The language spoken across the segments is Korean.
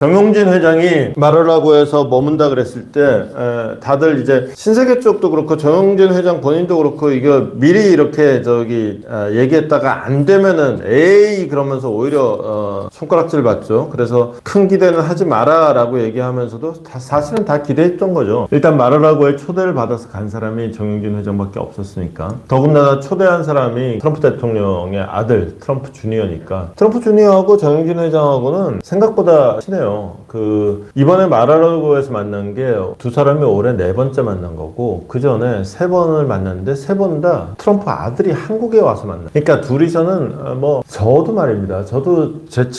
정용진 회장이 말하라고 해서 머문다 그랬을 때 다들 이제 신세계 쪽도 그렇고 정용진 회장 본인도 그렇고 이거 미리 이렇게 얘기했다가 안 되면은 에이 그러면서 오히려 손가락질 받죠. 그래서 큰 기대는 하지 마라 라고 얘기하면서도 사실은 다 기대했던 거죠. 일단 말하라고에 초대를 받아서 간 사람이 정용진 회장밖에 없었으니까. 더군다나 초대한 사람이 트럼프 대통령의 아들 트럼프 주니어니까 트럼프 주니어하고 정용진 회장하고는 생각보다 친해요. 이번에 말하라고에서 만난 게 두 사람이 올해 4번째 만난 거고 그 전에 3번을 만났는데 3번 다 트럼프 아들이 한국에 와서 만나. 그러니까 둘이서는 저도 말입니다. 저도 제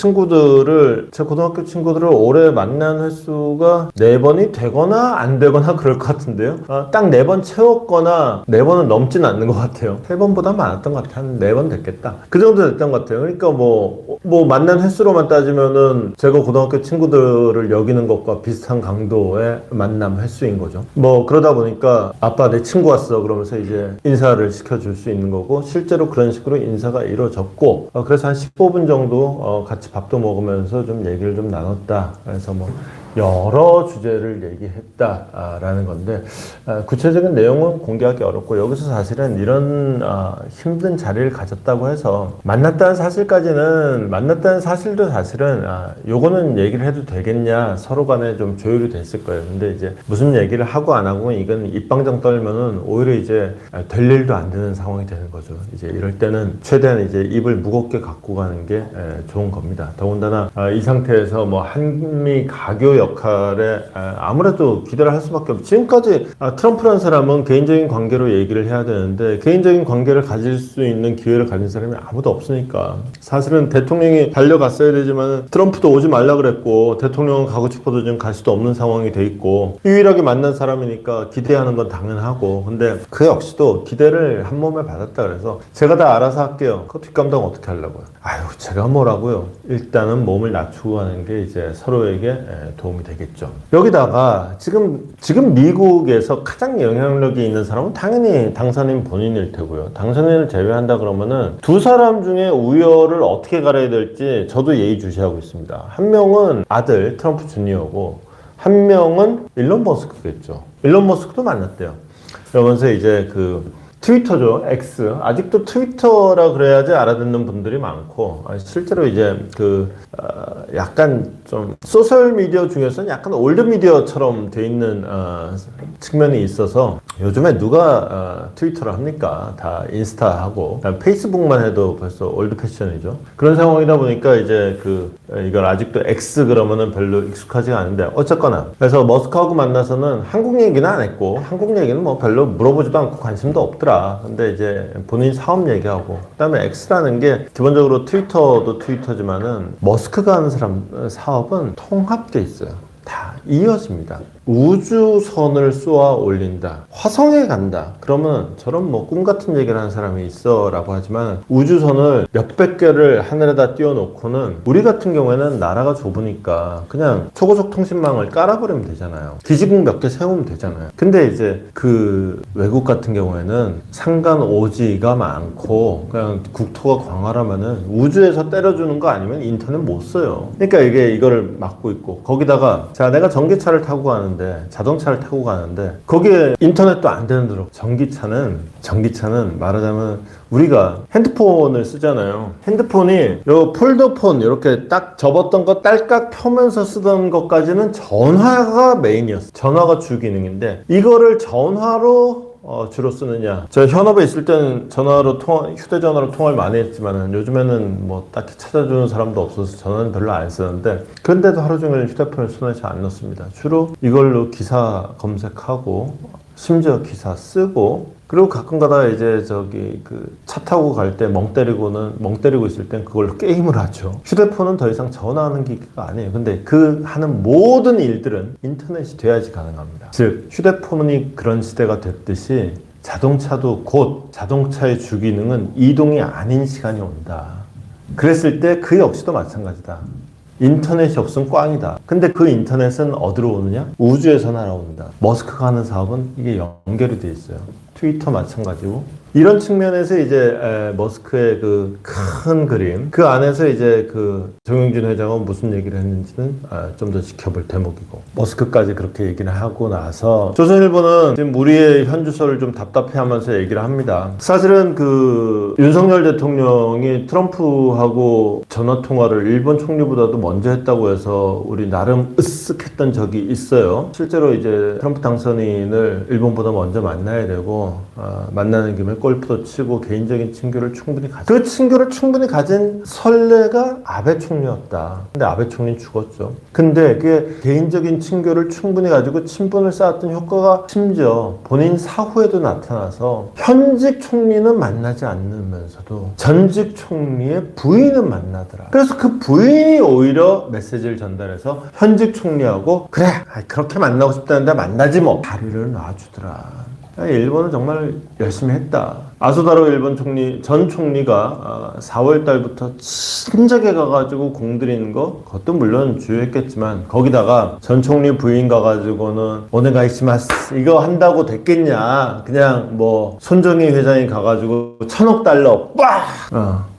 고등학교 친구들을 올해 만난 횟수가 4번이 되거나 안 되거나 그럴 것 같은데요. 딱 4번 채웠거나 4번은 넘진 않는 것 같아요. 3번보다 많았던 것 같아요. 한 4번 됐겠다. 그 정도 됐던 것 같아요. 그러니까 만난 횟수로만 따지면은 제가 고등학교 친구들을 여기는 것과 비슷한 강도의 만남 횟수인 거죠. 그러다 보니까 아빠 내 친구 왔어 그러면서 이제 인사를 시켜줄 수 있는 거고 실제로 그런 식으로 인사가 이루어졌고 그래서 한 15분 정도 같이 밥도 먹으면서 좀 얘기를 좀 나눴다. 그래서 여러 주제를 얘기했다라는 건데 구체적인 내용은 공개하기 어렵고 여기서 사실은 이런 힘든 자리를 가졌다고 해서 만났다는 사실도 사실은 요거는 얘기를 해도 되겠냐 서로 간에 좀 조율이 됐을 거예요. 근데 이제 무슨 얘기를 하고 안 하고 이건 입방정 떨면은 오히려 이제 될 일도 안 되는 상황이 되는 거죠. 이제 이럴 때는 최대한 이제 입을 무겁게 갖고 가는 게 좋은 겁니다. 더군다나 이 상태에서 한미 가교 역할에 아무래도 기대를 할 수밖에 없죠. 지금까지 트럼프라는 사람은 개인적인 관계로 얘기를 해야 되는데 개인적인 관계를 가질 수 있는 기회를 가진 사람이 아무도 없으니까 사실은 대통령이 달려갔어야 되지만 트럼프도 오지 말라 그랬고 대통령은 가고 싶어도 지금 갈 수도 없는 상황이 돼 있고 유일하게 만난 사람이니까 기대하는 건 당연하고 근데 그 역시도 기대를 한 몸에 받았다 그래서 제가 다 알아서 할게요. 그 뒷감당 어떻게 하려고요? 제가 뭐라고요? 일단은 몸을 낮추고 가는 게 이제 서로에게 도움이 되겠죠. 여기다가 지금 미국에서 가장 영향력이 있는 사람은 당연히 당선인 본인일 테고요. 당선인을 제외한다 그러면은 두 사람 중에 우열을 어떻게 가려야 될지 저도 예의주시하고 있습니다. 한 명은 아들 트럼프 주니어고 한 명은 일론 머스크겠죠. 일론 머스크도 만났대요. 그러면서 이제 트위터죠. X. 아직도 트위터라 그래야지 알아듣는 분들이 많고, 실제로 이제 약간 좀 소셜미디어 중에서는 약간 올드미디어처럼 돼 있는 측면이 있어서 요즘에 누가 트위터를 합니까? 다 인스타하고 페이스북만 해도 벌써 올드 패션이죠. 그런 상황이다 보니까 이제 이걸 아직도 X 그러면은 별로 익숙하지가 않은데 어쨌거나 그래서 머스크하고 만나서는 한국 얘기는 안 했고 한국 얘기는 별로 물어보지도 않고 관심도 없더라. 근데 이제 본인 사업 얘기하고 그다음에 X라는 게 기본적으로 트위터도 트위터지만은 머스크가 하는 사람 사업은 통합돼 있어요. 다 이어집니다. 우주선을 쏘아 올린다. 화성에 간다. 그러면 저런 꿈 같은 얘기를 하는 사람이 있어 라고 하지만 우주선을 몇백 개를 하늘에다 띄워놓고는 우리 같은 경우에는 나라가 좁으니까 그냥 초고속 통신망을 깔아버리면 되잖아요. 기지국 몇 개 세우면 되잖아요. 근데 이제 외국 같은 경우에는 산간 오지가 많고 그냥 국토가 광활하면은 우주에서 때려주는 거 아니면 인터넷 못 써요. 그러니까 이거를 막고 있고 거기다가 내가 전기차를 타고 가는데 자동차를 타고 가는데 거기에 인터넷도 안 되는 도로 전기차는 말하자면 우리가 핸드폰을 쓰잖아요. 핸드폰이 요 폴더폰 이렇게 딱 접었던 거 딸깍 펴면서 쓰던 것까지는 전화가 메인이었어요. 전화가 주 기능인데 이거를 전화로 주로 쓰느냐. 제가 현업에 있을 때는 휴대전화로 통화를 많이 했지만은 요즘에는 딱히 찾아주는 사람도 없어서 전화는 별로 안 쓰는데 그런데도 하루 종일 휴대폰을 손에 잘 안 넣습니다. 주로 이걸로 기사 검색하고 심지어 기사 쓰고 그리고 가끔가다 이제 차 타고 갈 때 멍 때리고 있을 땐 그걸로 게임을 하죠. 휴대폰은 더 이상 전화하는 기기가 아니에요. 근데 하는 모든 일들은 인터넷이 돼야지 가능합니다. 즉 휴대폰이 그런 시대가 됐듯이 자동차도 곧 자동차의 주기능은 이동이 아닌 시간이 온다. 그랬을 때 그 역시도 마찬가지다. 인터넷이 없으면 꽝이다. 근데 그 인터넷은 어디로 오느냐? 우주에서 날아온다. 머스크가 하는 사업은 이게 연결이 돼 있어요. 트위터 마찬가지고 이런 측면에서 이제 머스크의 그 큰 그림, 그 안에서 이제 그 정용진 회장은 무슨 얘기를 했는지는 좀 더 지켜볼 대목이고, 머스크까지 그렇게 얘기를 하고 나서 조선일보는 지금 우리의 현주소를 좀 답답해하면서 얘기를 합니다. 사실은 그 윤석열 대통령이 트럼프하고 전화 통화를 일본 총리보다도 먼저 했다고 해서 우리 나름 으쓱했던 적이 있어요. 실제로 이제 트럼프 당선인을 일본보다 먼저 만나야 되고, 만나는 김에 골프도 치고 개인적인 친교를 충분히 가진, 그 친교를 충분히 가진 선례가 아베 총리였다. 근데 아베 총리는 죽었죠. 근데 그게 개인적인 친교를 충분히 가지고 친분을 쌓았던 효과가 심지어 본인 사후에도 나타나서 현직 총리는 만나지 않으면서도 전직 총리의 부인은 만나더라. 그래서 그 부인이 오히려 메시지를 전달해서 현직 총리하고 그래 그렇게 만나고 싶다는데 만나지 뭐 다리를 놔주더라. 일본은 정말 열심히 했다. 아소다로 일본 전 총리가 4월 달부터 친절하게 가가지고 공들이는 거, 그것도 물론 주요했겠지만, 거기다가 전 총리 부인 가가지고는 오네가이시마스 이거 한다고 됐겠냐. 그냥 뭐 손정희 회장이 가가지고 1,000억 달러 빡!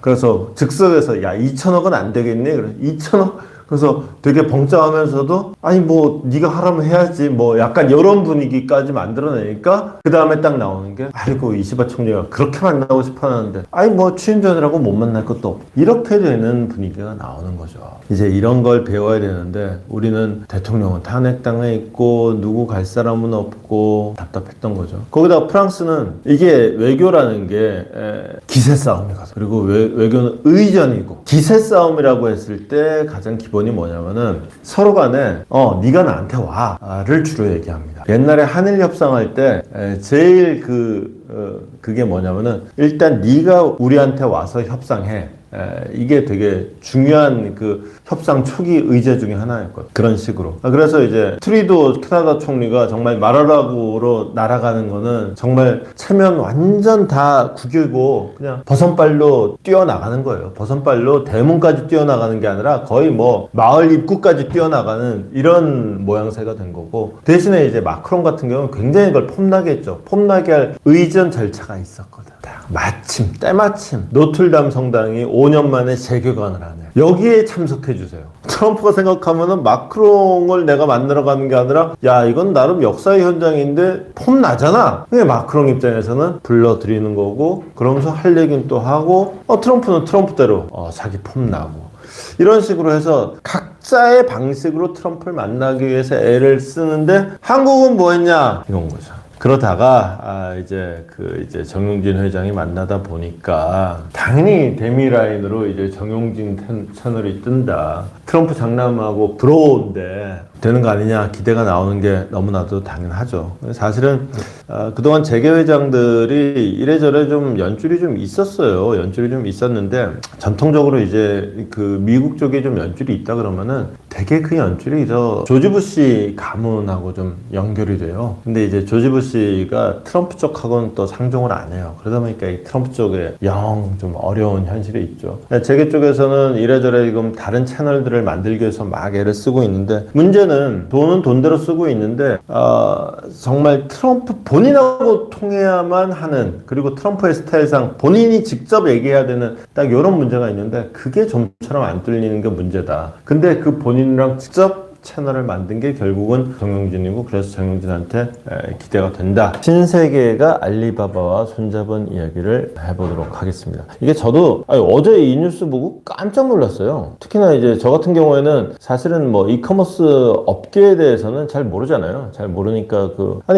그래서 즉석에서 야 2,000억은 안 되겠니? 그래 2,000억? 그래서 되게 벙쩡하면서도 아니 뭐 네가 하라면 해야지 뭐 약간 이런 분위기까지 만들어내니까 그 다음에 딱 나오는 게 아이고 이시바 총리가 그렇게 만나고 싶어하는데 아니 뭐 취임 전이라고 못 만날 것도 없고 이렇게 되는 분위기가 나오는 거죠. 이제 이런 걸 배워야 되는데 우리는 대통령은 탄핵당해 있고 누구 갈 사람은 없고 답답했던 거죠. 거기다가 프랑스는 이게 외교라는 게 기세 싸움이거든. 그리고 외교는 의전이고 기세 싸움이라고 했을 때 가장 기본이 뭐냐면은 서로 간에 네가 나한테 와를 주로 얘기합니다. 옛날에 한일 협상할 때 제일 그게 뭐냐면은 일단 네가 우리한테 와서 협상해. 이게 되게 중요한 그 협상 초기 의제 중에 하나였거든. 그런 식으로. 그래서 이제 트리도 캐나다 총리가 정말 마라라고로 날아가는 거는 정말 체면 완전 다 구기고 그냥 버선발로 뛰어나가는 거예요. 버선발로 대문까지 뛰어나가는 게 아니라 거의 뭐 마을 입구까지 뛰어나가는 이런 모양새가 된 거고, 대신에 이제 마크롱 같은 경우는 굉장히 이걸 폼나게 했죠. 폼나게 할 의전 절차가 있었거든. 마침 때마침 노틀담 성당이 5년 만에 재개관을 하네. 여기에 참석해 주세요. 트럼프가 생각하면은 마크롱을 내가 만나러 가는 게 아니라 야 이건 나름 역사의 현장인데 폼 나잖아. 근데 마크롱 입장에서는 불러들이는 거고, 그러면서 할 얘기는 또 하고, 트럼프는 트럼프대로 자기 폼 나고, 이런 식으로 해서 각자의 방식으로 트럼프를 만나기 위해서 애를 쓰는데 한국은 뭐 했냐 이런 거죠. 그러다가 이제 정용진 회장이 만나다 보니까 당연히 데미라인으로 이제 정용진 채널이 뜬다. 트럼프 장남하고 부러운데 되는 거 아니냐 기대가 나오는 게 너무나도 당연하죠. 사실은 그동안 재계 회장들이 이래저래 좀 연줄이 좀 있었어요. 연줄이 좀 있었는데 전통적으로 이제 그 미국 쪽에 좀 연줄이 있다 그러면은 되게 그 연줄이 조지 부시 가문하고 좀 연결이 돼요. 근데 이제 조지 부시가 트럼프 쪽하고는 또 상종을 안 해요. 그러다 보니까 이 트럼프 쪽에 영 좀 어려운 현실이 있죠. 재계 쪽에서는 이래저래 지금 다른 채널들을 만들기 위해서 막 애를 쓰고 있는데, 문제는 돈은 돈대로 쓰고 있는데 정말 트럼프 본인하고 통해야만 하는, 그리고 트럼프의 스타일상 본인이 직접 얘기해야 되는 딱 이런 문제가 있는데 그게 좀처럼 안 뚫리는 게 문제다. 근데 그 본인이랑 직접 채널을 만든 게 결국은 정용진이고, 그래서 정용진한테 기대가 된다. 신세계가 알리바바와 손잡은 이야기를 해보도록 하겠습니다. 이게 저도 어제 이 뉴스 보고 깜짝 놀랐어요. 특히나 이제 저 같은 경우에는 사실은 뭐 이커머스 업계에 대해서는 잘 모르잖아요. 잘 모르니까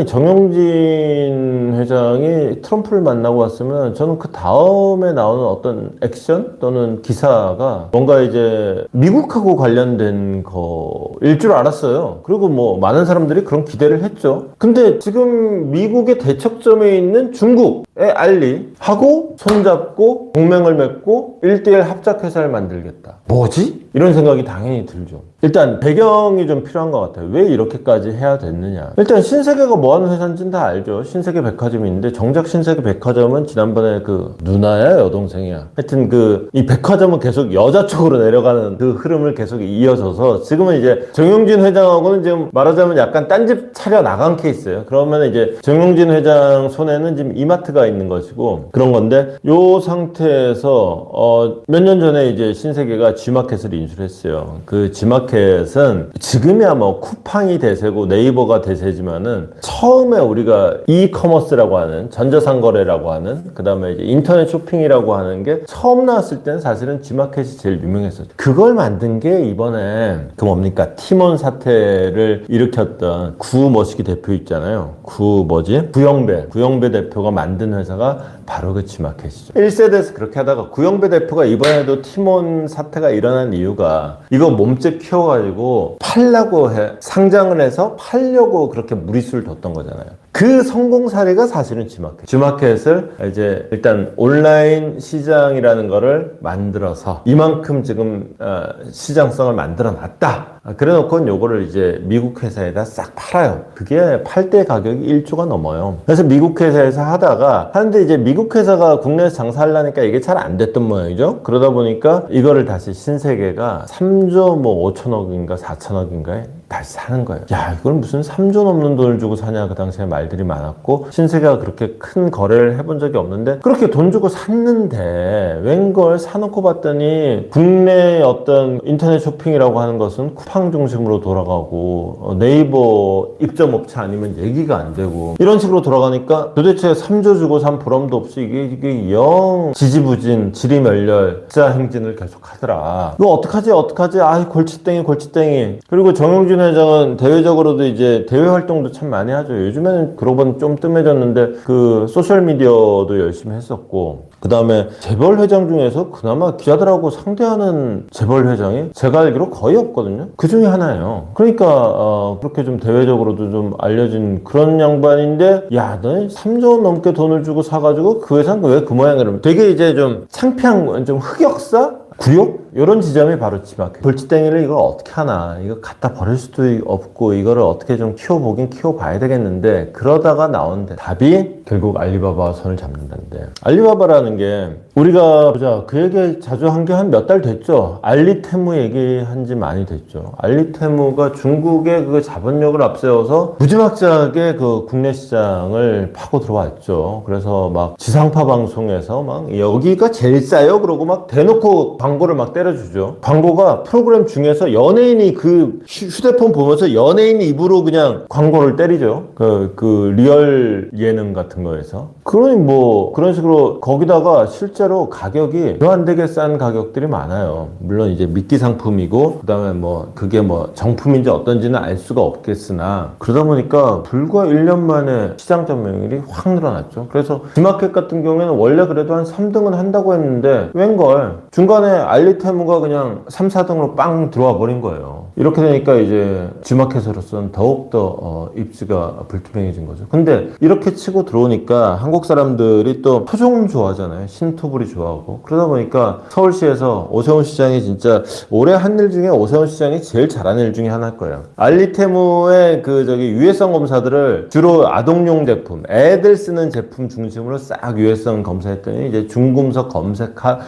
정용진 회장이 트럼프를 만나고 왔으면 저는 그 다음에 나오는 어떤 액션 또는 기사가 뭔가 이제 미국하고 관련된 거일 줄 알았어요. 그리고 뭐 많은 사람들이 그런 기대를 했죠. 근데 지금 미국의 대척점에 있는 중국의 알리하고 손잡고 동맹을 맺고 1대1 합작회사를 만들겠다. 뭐지? 이런 생각이 당연히 들죠. 일단 배경이 좀 필요한 것 같아요. 왜 이렇게까지 해야 됐느냐. 일단 신세계가 뭐하는 회사인지는 다 알죠. 신세계 백화점이 있는데 정작 신세계 백화점은 지난번에 그 누나야 여동생이야, 하여튼 그 이 백화점은 계속 여자 쪽으로 내려가는 그 흐름을 계속 이어져서 지금은 이제 정용진 회장하고는 지금 말하자면 약간 딴집 차려 나간 케이스예요. 그러면 이제 정용진 회장 손에는 지금 이마트가 있는 것이고 그런 건데, 요 상태에서 몇 년 전에 이제 신세계가 G마켓을 인수했어요. 그 G마켓은 지금이야 뭐 쿠팡이 대세고 네이버가 대세지만은 처음에 우리가 이커머스라고 하는 전자상거래라고 하는, 그 다음에 이제 인터넷 쇼핑이라고 하는 게 처음 나왔을 때는 사실은 G마켓이 제일 유명했었죠. 그걸 만든 게 이번에 그 뭡니까 티몬 사태를 일으켰던 구머시기 대표 있잖아요. 구영배 대표가 만든 회사가 바로 그 G마켓이죠. 1세대에서 그렇게 하다가 구영배 대표가 이번에도 티몬 사태가 일어난 이유가 이거 몸집 키워가지고 팔려고 상장을 해서 팔려고 그렇게 무리수를 뒀던 거잖아요. 그 성공 사례가 사실은 G마켓을 이제 일단 온라인 시장이라는 거를 만들어서 이만큼 지금 시장성을 만들어 놨다. 그래 놓고 요거를 이제 미국 회사에다 싹 팔아요. 그게 팔 때 가격이 1조가 넘어요. 그래서 미국 회사에서 하는데 이제 미국 회사가 국내에서 장사하려니까 이게 잘 안 됐던 모양이죠. 그러다 보니까 이거를 다시 신세계가 3조 뭐 5천억인가 4천억인가에 다시 사는 거예요. 야, 이걸 무슨 3조 넘는 돈을 주고 사냐, 그 당시에 말들이 많았고, 신세계가 그렇게 큰 거래를 해본 적이 없는데 그렇게 돈 주고 샀는데 웬걸 사놓고 봤더니 국내 어떤 인터넷 쇼핑이라고 하는 것은 쿠팡 중심으로 돌아가고 네이버 입점업체 아니면 얘기가 안 되고 이런 식으로 돌아가니까 도대체 3조 주고 산 보람도 없이 이게 영 지지부진 지리멸렬 자 행진을 계속 하더라. 이거 어떡하지 아이 골칫땡이. 그리고 정용진 회장은 대외적으로도 이제 대외 활동도 참 많이 하죠. 요즘에는 그러고 보니 좀 뜸해졌는데 그 소셜미디어도 열심히 했었고, 그 다음에 재벌 회장 중에서 그나마 기자들하고 상대하는 재벌 회장이 제가 알기로 거의 없거든요. 그 중에 하나예요. 그러니까 그렇게 좀 대외적으로도 좀 알려진 그런 양반인데, 야, 너 3조 넘게 돈을 주고 사가지고 그 회사는 왜 그 모양이라면 되게 이제 좀 창피한, 좀 흑역사? 구욕? 이런 지점이 바로 G마켓. 골칫땡이를 이걸 어떻게 하나, 이거 갖다 버릴 수도 없고 이거를 어떻게 좀 키워봐야 되겠는데, 그러다가 나온 답이 결국 알리바바와 손을 잡는다는데, 알리바바라는 게 우리가 보자 그 얘기 자주 한 게 한 몇 달 됐죠. 알리테무 얘기한 지 많이 됐죠. 알리테무가 중국의 그 자본력을 앞세워서 무지막지하게 그 국내 시장을 파고 들어왔죠. 그래서 막 지상파 방송에서 막 여기가 제일 싸요 그러고 막 대놓고 광고를 막 때려주죠. 광고가 프로그램 중에서 연예인이 그 휴대폰 보면서 연예인 입으로 그냥 광고를 때리죠. 그 리얼 예능 같은 거에서. 그러니 뭐 그런 식으로 거기다가 실제로 가격이 안 되게 싼 가격들이 많아요. 물론 이제 미끼 상품이고 그다음에 뭐 그게 뭐 정품인지 어떤지는 알 수가 없겠으나, 그러다 보니까 불과 1년 만에 시장 점유율이 확 늘어났죠. 그래서 G마켓 같은 경우에는 원래 그래도 한 3등은 한다고 했는데 웬걸 중간에 알리테무가 그냥 3, 4등으로 빵 들어와 버린 거예요. 이렇게 되니까 이제 G마켓으로서는 더욱더 입지가 불투명해진 거죠. 근데 이렇게 치고 들어오니까 한국 사람들이 또 토종 좋아하잖아요. 신토불이 좋아하고. 그러다 보니까 서울시에서 오세훈 시장이 진짜 올해 한 일 중에 오세훈 시장이 제일 잘하는 일 중에 하나일 거예요. 알리테무의 유해성 검사들을 주로 아동용 제품, 애들 쓰는 제품 중심으로 싹 유해성 검사했더니 이제 중금속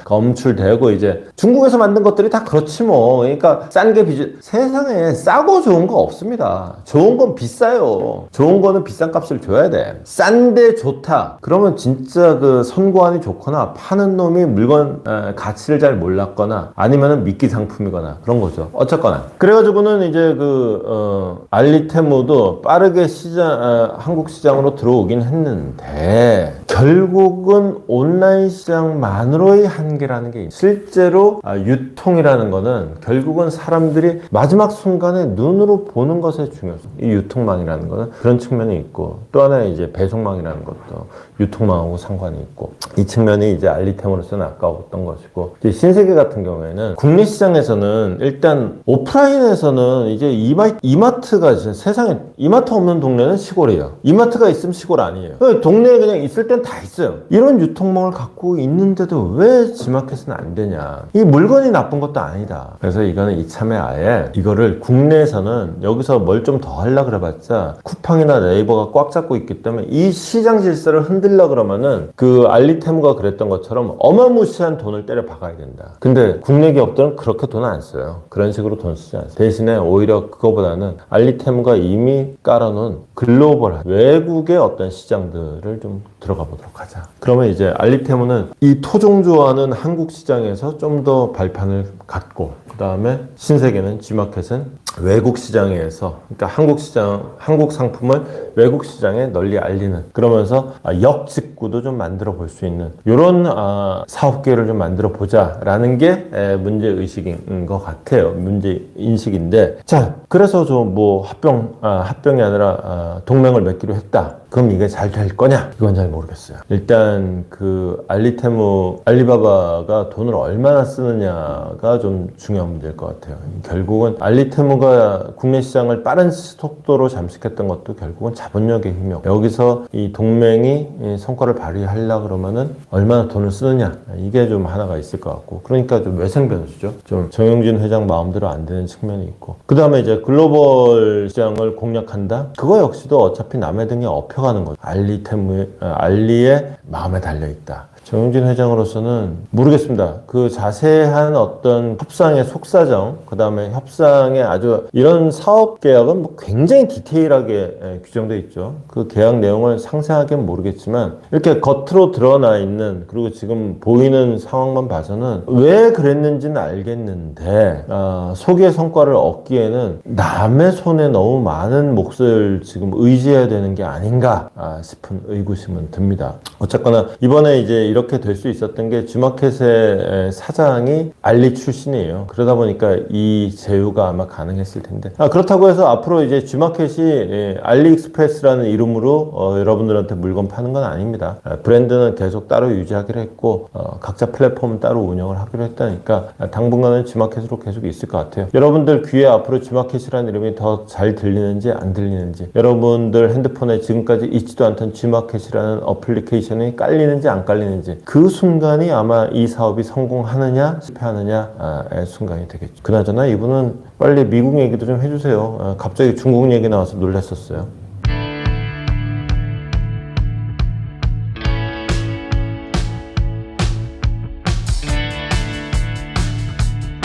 검출되고, 이제 중국에서 만든 것들이 다 그렇지 뭐. 그러니까 싼 게 세상에 싸고 좋은 거 없습니다. 좋은 건 비싸요. 좋은 거는 비싼 값을 줘야 돼. 싼데 좋다 그러면 진짜 그 선고안이 좋거나 파는 놈이 물건 가치를 잘 몰랐거나 아니면은 미끼 상품이거나 그런 거죠. 어쨌거나 그래가지고는 이제 알리테무도 빠르게 한국 시장으로 들어오긴 했는데 결국은 온라인 시장만으로의 한계라는 게 있어요. 실제로 유통이라는 거는 결국은 사람들이 마지막 순간에 눈으로 보는 것에 중요해요. 이 유통망이라는 거는 그런 측면이 있고, 또 하나는 이제 배송망이라는 것도 유통망하고 상관이 있고, 이 측면이 이제 알리테무로서는 아까웠던 것이고, 이제 신세계 같은 경우에는 국내 시장에서는 일단 오프라인에서는 이제 이마트가 세상에 이마트 없는 동네는 시골이에요. 이마트가 있으면 시골 아니에요. 동네에 그냥 있을 때는 건 다 있어요. 이런 유통망을 갖고 있는데도 왜 G마켓은 안 되냐. 이 물건이 나쁜 것도 아니다. 그래서 이거는 이참에 아예 이거를 국내에서는 여기서 뭘 좀 더 하려고 그래봤자 쿠팡이나 네이버가 꽉 잡고 있기 때문에 이 시장 질서를 흔들려 그러면은 그 알리테무가 그랬던 것처럼 어마무시한 돈을 때려 박아야 된다. 근데 국내 기업들은 그렇게 돈 안 써요. 그런 식으로 돈 쓰지 않아요. 대신에 오히려 그거보다는 알리테무가 이미 깔아놓은 글로벌한 외국의 어떤 시장들을 좀 들어가 보도록 하자. 그러면 이제 알리테무는 이 토종주와는 한국 시장에서 좀 더 발판을 갖고, 그 다음에 신세계는 G마켓은 외국 시장에서, 그러니까 한국 시장, 한국 상품을 외국 시장에 널리 알리는, 그러면서 역직구도 좀 만들어 볼 수 있는 이런 사업 기회를 좀 만들어 보자라는 게 문제 의식인 것 같아요. 문제 인식인데, 자, 그래서 좀 뭐 합병이 아니라 동맹을 맺기로 했다. 그럼 이게 잘 될 거냐? 이건 잘 모르겠어요. 일단 그 알리테무, 알리바바가 돈을 얼마나 쓰느냐가 좀 중요한 문제일 것 같아요. 결국은 알리테무가 국내 시장을 빠른 속도로 잠식했던 것도 결국은 자본력의 힘이었고, 여기서 이 동맹이 성과를 발휘하려고 그러면은 얼마나 돈을 쓰느냐, 이게 좀 하나가 있을 것 같고, 그러니까 좀 외생 변수죠. 좀 정영진 회장 마음대로 안 되는 측면이 있고, 그 다음에 이제 글로벌 시장을 공략한다? 그거 역시도 어차피 남의 등에 업혀가는 거죠. 알리의 마음에 달려있다. 정영진 회장으로서는 모르겠습니다. 그 자세한 어떤 협상의 속사정, 그 다음에 협상의 아주 이런 사업 계약은 뭐 굉장히 디테일하게 규정되어 있죠. 그 계약 내용을 상세하게는 모르겠지만 이렇게 겉으로 드러나 있는, 그리고 지금 보이는 상황만 봐서는 왜 그랬는지는 알겠는데 속의 성과를 얻기에는 남의 손에 너무 많은 몫을 지금 의지해야 되는 게 아닌가 싶은 의구심은 듭니다. 어쨌거나 이번에 이제 이렇게 될 수 있었던 게 G마켓의 사장이 알리 출신이에요. 그러다 보니까 이 제휴가 아마 가능했을 텐데, 그렇다고 해서 앞으로 이제 G마켓이 알리익스프레스라는 이름으로 여러분들한테 물건 파는 건 아닙니다. 브랜드는 계속 따로 유지하기로 했고 각자 플랫폼은 따로 운영을 하기로 했다니까 당분간은 G마켓으로 계속 있을 것 같아요. 여러분들 귀에 앞으로 G마켓이라는 이름이 더 잘 들리는지 안 들리는지, 여러분들 핸드폰에 지금까지 있지도 않던 G마켓이라는 어플리케이션이 깔리는지 안 깔리는지, 그 순간이 아마 이 사업이 성공하느냐 실패하느냐의 순간이 되겠죠. 그나저나 이분은 빨리 미국 얘기도 좀 해주세요. 갑자기 중국 얘기 나와서 놀랐었어요.